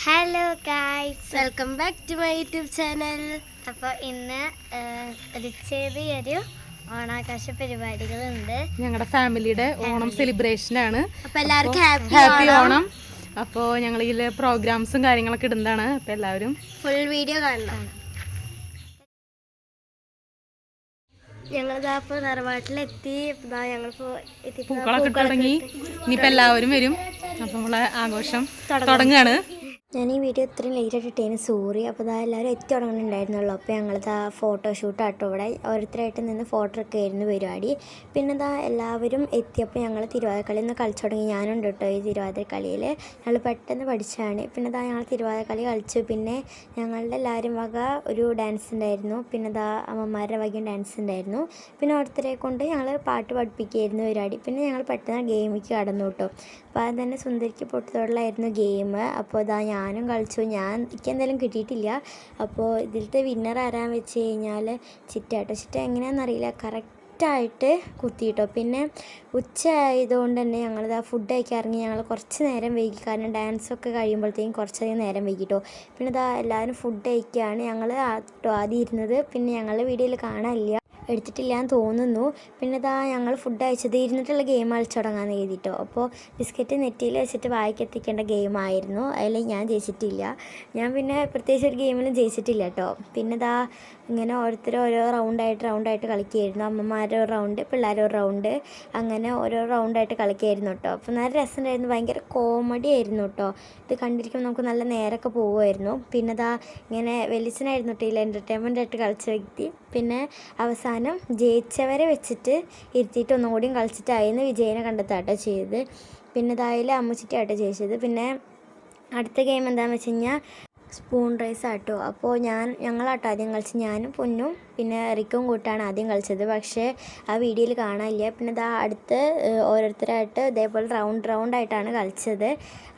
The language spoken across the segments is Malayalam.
Hello guys, welcome back to my YouTube channel. അപ്പോൾ ഇന്ന് ഒരു ചെറിയൊരു ഓണാഘോഷ പരിപാടികളുണ്ട്. ഞങ്ങളുടെ ഫാമിലിയുടെ ഓണം സെലിബ്രേഷൻ ആണ്. അപ്പോൾ എല്ലാവർക്കും ഹാപ്പി ഓണം. അപ്പോൾ ഞങ്ങൾ ഇതിൽ പ്രോഗ്രാംസും കാര്യങ്ങളൊക്കെ ഇടുന്നതാണ്. അപ്പോൾ എല്ലാവരും ഫുൾ വീഡിയോ കാണണം. ഞങ്ങളിതാ ഇപ്പോൾ തറവാട്ടിലെത്തി. പൂക്കളൊക്കെ ഇട്ട് തുടങ്ങി. ഇനിയിപ്പോൾ എല്ലാവരും വരും. അപ്പോൾ നമ്മളെ ആഘോഷം തുടങ്ങുകയാണ്. ഞാൻ ഈ വീഡിയോ ഇത്രയും ലേറ്റ് ആയിട്ടിട്ടേന് സോറി. അപ്പോൾ ഇതാ എല്ലാവരും എത്തി തുടങ്ങുന്നുണ്ടായിരുന്നുള്ളൂ. അപ്പോൾ ഞങ്ങളിതാ ഫോട്ടോഷൂട്ടാട്ടോ ഇവിടെ ഓരോരുത്തരായിട്ട് നിന്ന് ഫോട്ടോ ഒക്കെ ആയിരുന്നു പരിപാടി. പിന്നെ ഇതാ എല്ലാവരും എത്തിയപ്പോൾ ഞങ്ങൾ തിരുവാതിരക്കളി ഒന്ന് കളിച്ചു തുടങ്ങി. ഞാനുണ്ട് കേട്ടോ ഈ തിരുവാതിരക്കളിയിൽ. ഞങ്ങൾ പെട്ടെന്ന് പഠിച്ചതാണ്. പിന്നെ ഇതാ ഞങ്ങൾ തിരുവാതിരക്കളി കളിച്ചു. പിന്നെ ഞങ്ങളുടെ എല്ലാവരും വക ഒരു ഡാൻസ് ഉണ്ടായിരുന്നു. പിന്നെ ഇതാ അമ്മമാരുടെ വകയും ഡാൻസ് ഉണ്ടായിരുന്നു. പിന്നെ ഓരോരുത്തരെ കൊണ്ട് ഞങ്ങൾ പാട്ട് പഠിപ്പിക്കുകയായിരുന്നു പരിപാടി. പിന്നെ ഞങ്ങൾ പെട്ടെന്ന് ഗെയിമിലേക്ക് കടന്നു കേട്ടോ. അപ്പോൾ അത് തന്നെ സുന്ദരിക്ക് പൊട്ടുതൊടലായിരുന്നു ഗെയിം. അപ്പോൾ ഇതാ ഞാനും കളിച്ചു. എനിക്ക് എന്തായാലും കിട്ടിയിട്ടില്ല. അപ്പോൾ ഇതിലത്തെ വിന്നർ ആരാന്ന് വെച്ച് കഴിഞ്ഞാൽ ചിറ്റ എങ്ങനെയാണെന്നറിയില്ല, കറക്റ്റായിട്ട് കുത്തിയിട്ടോ. പിന്നെ ഉച്ച ആയതുകൊണ്ട് തന്നെ ഞങ്ങളിതാ ഫുഡ് കഴിക്കാൻ ഇറങ്ങി. ഞങ്ങൾ കുറച്ച് നേരം വൈകി, കാരണം ഡാൻസൊക്കെ കഴിയുമ്പോഴത്തേക്കും കുറച്ചധികം നേരം വൈകിട്ടോ. പിന്നെ ഇതാ എല്ലാവരും ഫുഡ് കഴിക്കുകയാണ്. ഞങ്ങൾ ആദ്യം ഇരുന്നത്. പിന്നെ ഞങ്ങളുടെ വീഡിയോയിൽ കാണാനില്ല, എടുത്തിട്ടില്ല എന്ന് തോന്നുന്നു. പിന്നെ ഇതാ ഞങ്ങൾ ഫുഡ് കഴിച്ചത് ഇരുന്നിട്ടുള്ള ഗെയിം കളിച്ചു തുടങ്ങാമെന്ന് എഴുതിയിട്ടോ. അപ്പോൾ ബിസ്ക്കറ്റ് നെറ്റിയിൽ വെച്ചിട്ട് വായിക്ക് എത്തിക്കേണ്ട ഗെയിമായിരുന്നു. അതിൽ ഞാൻ ജയിച്ചിട്ടില്ല. ഞാൻ പിന്നെ പ്രത്യേകിച്ച് ഒരു ഗെയിമിലും ജയിച്ചിട്ടില്ല കേട്ടോ. പിന്നെ ഇതാ ഇങ്ങനെ ഓരോരുത്തർ ഓരോ റൗണ്ടായിട്ട് കളിക്കുകയായിരുന്നു. അമ്മമാരുടെ ഒരു റൗണ്ട്, പിള്ളേരുടെ ഒരു റൗണ്ട്, അങ്ങനെ ഓരോ റൗണ്ടായിട്ട് കളിക്കുകയായിരുന്നു കേട്ടോ. അപ്പോൾ നല്ല രസമുണ്ടായിരുന്നു. ഭയങ്കര കോമഡി ആയിരുന്നു കേട്ടോ. ഇത് കണ്ടിരിക്കുമ്പോൾ നമുക്ക് നല്ല നേരമൊക്കെ പോകുമായിരുന്നു. പിന്നെ ഇതാ ഇങ്ങനെ വെളിച്ചനായിരുന്നു കേട്ടോ ഇതിൽ എൻ്റർടൈൻമെൻ്റ് ആയിട്ട് കളിച്ച വ്യക്തി. പിന്നെ അവസാനം ജയിച്ചവരെ വെച്ചിട്ട് ഇരുത്തിയിട്ട് ഒന്നും കൂടിയും കളിച്ചിട്ട് അതിന് വിജയനെ കണ്ടെത്താട്ടോ ചെയ്തത്. പിന്നെ ഇതായാലും അമ്മച്ചിട്ടാട്ടോ ജയിച്ചത്. പിന്നെ അടുത്ത ഗെയിം എന്താണെന്ന് വെച്ച് കഴിഞ്ഞാൽ സ്പൂൺ റൈസ് ആട്ടോ. അപ്പോൾ ഞങ്ങളാട്ടോ ആദ്യം കളിച്ച്, ഞാനും പൊന്നും പിന്നെ റിക്കും കൂട്ടാണ് ആദ്യം കളിച്ചത്. പക്ഷേ ആ വീഡിയോയിൽ കാണാനില്ല. പിന്നെ ഇതാ അടുത്ത് ഓരോരുത്തരായിട്ട് ഇതേപോലെ റൗണ്ടായിട്ടാണ് കളിച്ചത്.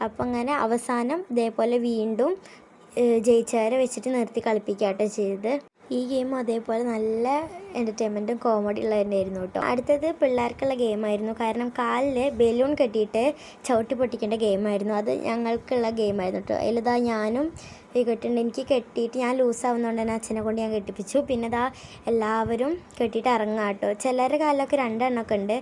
അപ്പോൾ അങ്ങനെ അവസാനം ഇതേപോലെ വീണ്ടും ജയിച്ചവരെ വെച്ചിട്ട് നിർത്തി കളിപ്പിക്കാട്ടോ ചെയ്തത്. ഈ ഗെയിമും അതേപോലെ നല്ല എൻ്റർടൈൻമെൻറ്റും കോമഡി ഉള്ളതന്നെയായിരുന്നു കേട്ടോ. അടുത്തത് പിള്ളേർക്കുള്ള ഗെയിമായിരുന്നു. കാരണം കാലിൽ ബലൂൺ കെട്ടിയിട്ട് ചവിട്ടി പൊട്ടിക്കേണ്ട ഗെയിമായിരുന്നു. അത് ഞങ്ങൾക്കുള്ള ഗെയിമായിരുന്നു കേട്ടോ. അതിലിതാ ഞാനും കെട്ടിട്ടുണ്ട്. എനിക്ക് കെട്ടിയിട്ട് ഞാൻ ലൂസാവുന്നതുകൊണ്ട് തന്നെ അച്ഛനെ കൊണ്ട് ഞാൻ കെട്ടിപ്പിച്ചു. പിന്നെ ഇതാ എല്ലാവരും കെട്ടിയിട്ട് ഇറങ്ങാം കേട്ടോ. ചിലരുടെ കാലിലൊക്കെ 2 എണ്ണമൊക്കെ ഉണ്ട്.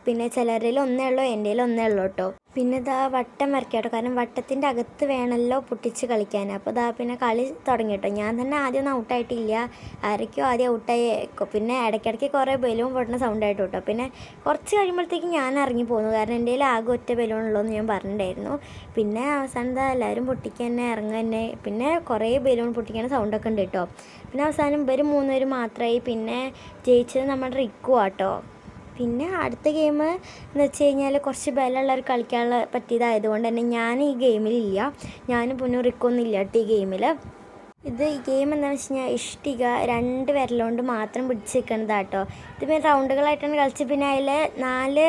പിന്നെ ചിലരിൽ ഒന്നേ ഉള്ളൂ, എൻ്റെ ഒന്നേ ഉള്ളൂ കേട്ടോ. പിന്നെ ഇതാ വട്ടം വരയ്ക്കാം കേട്ടോ, കാരണം വട്ടത്തിൻ്റെ അകത്ത് വേണമല്ലോ പൊട്ടിച്ച് കളിക്കാൻ. അപ്പോൾ ഇതാ പിന്നെ കളി തുടങ്ങി കേട്ടോ. ഞാൻ തന്നെ ആദ്യമൊന്നും ഔട്ടായിട്ടില്ല, ആരൊക്കെയോ ആദ്യം ഔട്ടായി. പിന്നെ ഇടയ്ക്കിടയ്ക്ക് കുറേ ബലൂൺ പൊട്ടുന്ന സൗണ്ടായിട്ട് കേട്ടോ. പിന്നെ കുറച്ച് കഴിയുമ്പോഴത്തേക്കും ഞാൻ ഇറങ്ങി പോന്നു, കാരണം എൻ്റെ കയ്യിൽ ആകെ ഒറ്റ ബലൂൺ ഉള്ളൂന്ന് ഞാൻ പറഞ്ഞിട്ടുണ്ടായിരുന്നു. പിന്നെ അവസാനം എന്താ എല്ലാവരും പൊട്ടിക്കാൻ തന്നെ ഇറങ്ങുക തന്നെ. പിന്നെ കുറേ ബലൂൺ പൊട്ടിക്കാൻ സൗണ്ടൊക്കെ ഉണ്ട് കേട്ടോ. പിന്നെ അവസാനം ഇവർ 3 പേര് മാത്രമായി. പിന്നെ ജയിച്ചത് നമ്മുടെ റിക്കു ആട്ടോ. പിന്നെ അടുത്ത ഗെയിം എന്ന് വെച്ച് കഴിഞ്ഞാൽ കുറച്ച് ബലമുള്ളവർ കളിക്കാനുള്ള പറ്റിയതായതുകൊണ്ട് തന്നെ ഞാൻ ഈ ഗെയിമിലില്ല. ഞാനും പൊന്നും റിക്കൊന്നും ഇല്ല കേട്ടോ ഈ ഗെയിമിൽ. ഈ ഗെയിം എന്താണെന്ന് വെച്ച് കഴിഞ്ഞാൽ ഇഷ്ടിക 2 വിരലുകൊണ്ട് മാത്രം പിടിച്ച് നിൽക്കുന്നതാട്ടോ. ഇത് പിന്നെ റൗണ്ടുകളായിട്ടാണ് കളിച്ചത്. പിന്നെ അതിൽ 4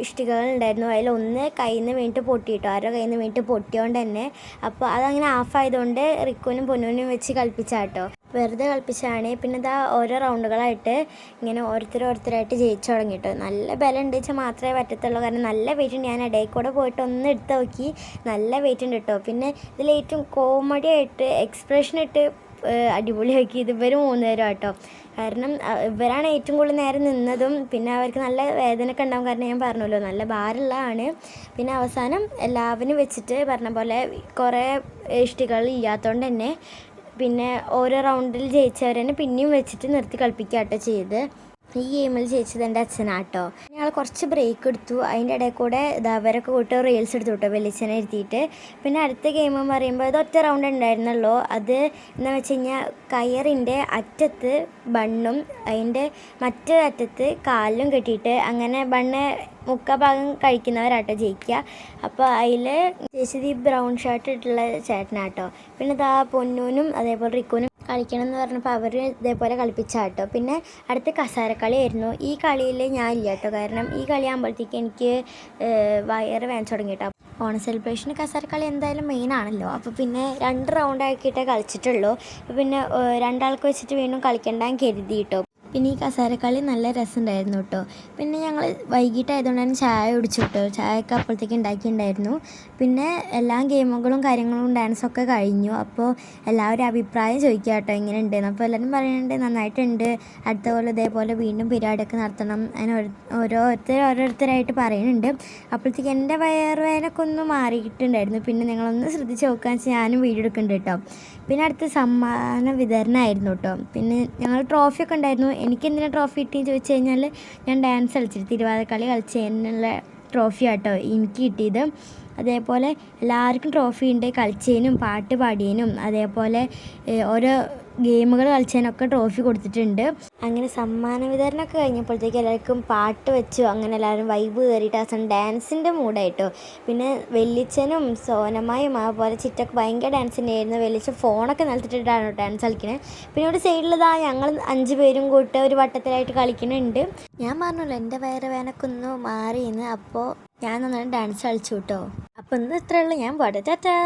ഇഷ്ടികകൾ ഉണ്ടായിരുന്നു. അതിലൊന്ന് കയ്യിൽ നിന്ന് വീണിട്ട് പൊട്ടിയിട്ടോ, ആരോ കയ്യിൽ നിന്ന് വീണിട്ട് പൊട്ടിയോണ്ട് തന്നെ. അപ്പോൾ അതങ്ങനെ ഓഫായതുകൊണ്ട് റിക്കുവിനും പൊന്നൂനും വെച്ച് കളിപ്പിച്ചാട്ടോ, വെറുതെ കളിപ്പിച്ചാണ്. പിന്നെ ഇതാ ഓരോ റൗണ്ടുകളായിട്ട് ഇങ്ങനെ ഓരോരുത്തരായിട്ട് ജയിച്ചു തുടങ്ങിയിട്ടോ. നല്ല ബലം ഉണ്ട് വെച്ചാൽ മാത്രമേ പറ്റത്തുള്ളൂ, കാരണം നല്ല വെയിറ്റ് ഉണ്ട്. ഞാൻ ഇടയിൽ കൂടെ പോയിട്ട് ഒന്ന് എടുത്ത് നോക്കി, നല്ല വെയിറ്റ് ഉണ്ട് കേട്ടോ. പിന്നെ ഇതിൽ ഏറ്റവും കോമഡി ആയിട്ട് എക്സ്പ്രഷൻ ഇട്ട് അടിപൊളിയാക്കി ഇവർ 3 പേരും കേട്ടോ. കാരണം ഇവരാണ് ഏറ്റവും കൂടുതൽ നേരം നിന്നതും. പിന്നെ അവർക്ക് നല്ല വേദനയൊക്കെ ഉണ്ടാകും, കാരണം ഞാൻ പറഞ്ഞല്ലോ നല്ല ഭാരമുള്ളതാണ്. പിന്നെ അവസാനം എല്ലാവരും വെച്ചിട്ട് പറഞ്ഞ പോലെ കുറേ ഇഷ്ടികൾ ഇല്ലാത്തതുകൊണ്ട് തന്നെ പിന്നെ ഓരോ റൗണ്ടിൽ ജയിച്ചവർ തന്നെ പിന്നെയും വെച്ചിട്ട് നിർത്തി കളിപ്പിക്കുകയാട്ടോ ചെയ്ത്. ഈ ഗെയിമിൽ ജയിച്ചത് എൻ്റെ അച്ഛനാട്ടോ. ഞങ്ങൾ കുറച്ച് ബ്രേക്ക് എടുത്തു. അതിൻ്റെ ഇടയിൽ കൂടെ അവരൊക്കെ കൂട്ട് റീൽസ് എടുത്തു കേട്ടോ വെളിച്ചനെ ഇരുത്തിയിട്ട്. പിന്നെ അടുത്ത ഗെയിം എന്ന് പറയുമ്പോൾ ഇത് ഒറ്റ റൗണ്ട് ഉണ്ടായിരുന്നുള്ളൂ. അത് എന്താണെന്ന് വെച്ച് കഴിഞ്ഞാൽ കയറിൻ്റെ അറ്റത്ത് ബണ്ണും അതിൻ്റെ മറ്റേ അറ്റത്ത് കാലിലും കെട്ടിയിട്ട് അങ്ങനെ ബണ്ണ് 3/4 ഭാഗം കഴിക്കുന്നവരാട്ടോ ജയിക്കുക. അപ്പോൾ അതിൽ ജയിച്ചത് ഈ ബ്രൗൺ ഷർട്ട് ഇട്ടുള്ള ചേട്ടനാട്ടോ. പിന്നെ ഇതാ പൊന്നൂനും അതേപോലെ റിക്കുനും കളിക്കണം എന്ന് പറഞ്ഞപ്പോൾ അവർ ഇതേപോലെ കളിപ്പിച്ചാട്ടോ. പിന്നെ അടുത്ത കസാരക്കളി ആയിരുന്നു. ഈ കളിയിൽ ഞാൻ ഇല്ല കേട്ടോ, കാരണം ഈ കളി ആകുമ്പോഴത്തേക്ക് എനിക്ക് വയറ് വേദന തുടങ്ങി കേട്ടോ. ഓണം സെലിബ്രേഷന് കസാരക്കളി എന്തായാലും മെയിൻ ആണല്ലോ. അപ്പോൾ പിന്നെ 2 റൗണ്ട് ആക്കിയിട്ടേ കളിച്ചിട്ടുള്ളൂ. അപ്പോൾ പിന്നെ 2 ആൾക്ക് വെച്ചിട്ട് വീണ്ടും കളിക്കണ്ടെന്ന് കരുതി കേട്ടോ. പിന്നെ ഈ കസേരക്കളി നല്ല രസമുണ്ടായിരുന്നു കേട്ടോ. പിന്നെ ഞങ്ങൾ വൈകിട്ടായതുകൊണ്ട് തന്നെ ചായ കുടിച്ചു കേട്ടോ. ചായയൊക്കെ അപ്പോഴത്തേക്ക് ഉണ്ടാക്കിയിട്ടുണ്ടായിരുന്നു. പിന്നെ എല്ലാ ഗെയിമുകളും കാര്യങ്ങളും ഡാൻസൊക്കെ കഴിഞ്ഞു. അപ്പോൾ എല്ലാവരും അഭിപ്രായം ചോദിക്കുക കേട്ടോ എങ്ങനെ ഉണ്ടെന്ന്. അപ്പോൾ എല്ലാവരും പറയുന്നുണ്ട് നന്നായിട്ടുണ്ട്, അടുത്ത പോലെ ഇതേപോലെ വീണ്ടും പരിപാടിയൊക്കെ നടത്തണം, അങ്ങനെ ഓരോരുത്തരായിട്ട് പറയുന്നുണ്ട്. അപ്പോഴത്തേക്ക് എൻ്റെ വയറുവേദനയൊക്കെ ഒന്ന് മാറിയിട്ടുണ്ടായിരുന്നു. പിന്നെ നിങ്ങളൊന്ന് ശ്രദ്ധിച്ച് നോക്കുകയെന്ന് വെച്ചാൽ ഞാനും വീഡിയോ എടുക്കുന്നുണ്ട് കേട്ടോ. പിന്നെ അടുത്ത് സമ്മാന വിതരണമായിരുന്നു കേട്ടോ. പിന്നെ ഞങ്ങൾ ട്രോഫിയൊക്കെ ഉണ്ടായിരുന്നു. എനിക്ക് എന്തിനാണ് ട്രോഫി കിട്ടിയെന്ന് ചോദിച്ചു കഴിഞ്ഞാൽ ഞാൻ ഡാൻസ് കളിച്ചിട്ട് തിരുവാതിരക്കളി കളിച്ചതിനുള്ള ട്രോഫി ആട്ടോ എനിക്ക് കിട്ടിയത്. അതേപോലെ എല്ലാവർക്കും ട്രോഫി ഉണ്ട്, കളിച്ചതിനും പാട്ട് പാടിയതിനും അതേപോലെ ഓരോ ഗെയിമുകൾ കളിച്ചതിനൊക്കെ ട്രോഫി കൊടുത്തിട്ടുണ്ട്. അങ്ങനെ സമ്മാന വിതരണമൊക്കെ കഴിഞ്ഞപ്പോഴത്തേക്ക് എല്ലാവർക്കും പാട്ട് വെച്ചു. അങ്ങനെ എല്ലാവരും വൈബ് കയറിയിട്ട് അവസാനം ഡാൻസിൻ്റെ മൂഡായിട്ടോ. പിന്നെ വെല്ലിച്ചനും സോനമായും അതുപോലെ ചിറ്റൊക്കെ ഭയങ്കര ഡാൻസിൻ്റെ ആയിരുന്നു. വെല്ലിച്ച ഫോണൊക്കെ നിലത്തിട്ടിട്ടാണ് ഡാൻസ് കളിക്കുന്നത്. പിന്നെ ഇവിടെ സൈഡിലതാ ഞങ്ങൾ 5 പേരും കൂട്ട് ഒരു വട്ടത്തിലായിട്ട് കളിക്കുന്നുണ്ട്. ഞാൻ പറഞ്ഞല്ലോ എൻ്റെ വയറുവേദനക്കൊന്ന് മാറിയെന്ന്. അപ്പോൾ ഞാൻ നന്നായി ഡാൻസ് കളിച്ചു കേട്ടോ. അപ്പോൾ ഇന്ന് ഇത്രയേ ഉള്ളൂ. ഞാൻ പാടും. ടാറ്റാ.